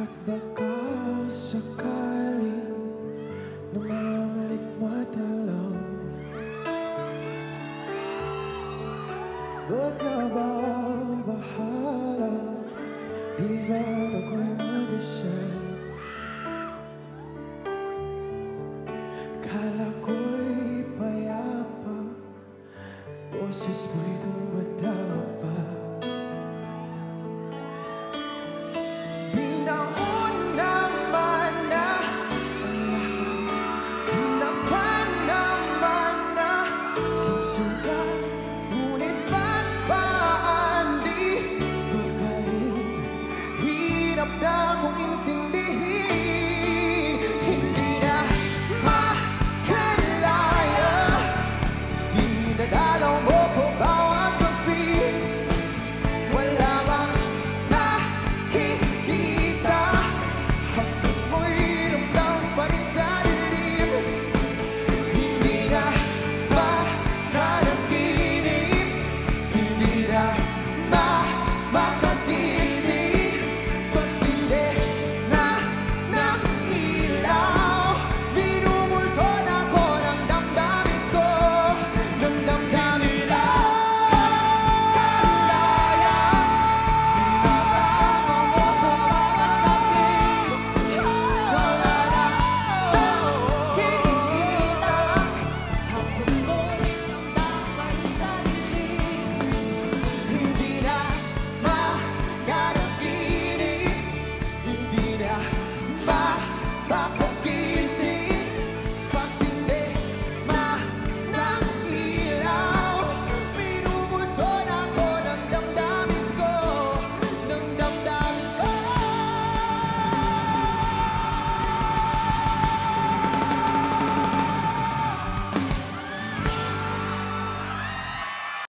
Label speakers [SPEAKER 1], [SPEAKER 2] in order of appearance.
[SPEAKER 1] At baka sakaling namamalikmata lang, ba't nababahala? Di ba't ako'y mag-isa? Kala ko'y payapa, boses mo'y tumatawag pa. Binaon naman na ang lahat, tinapan naman na aking sugat, ngunit ba't baan dito pa rin? Hirap na kong intindihin, hindi na makalaya. Dinadalaw mo ko bawat gabi, wala bang nakikita? Hapos mo'y ramdam pa rin sa dilim, hindi na mananaginip, hindi na makagising. Pasinde na ng ilaw, binubulton ako ng damdamin ko, ng damdamin ko. Kalaya, pinapakama mo ko bawat gabi, wala na nakikita. Hapos mo'y ramdam pa rin sa dilim, hindi na mananaginip, hindi na makagising.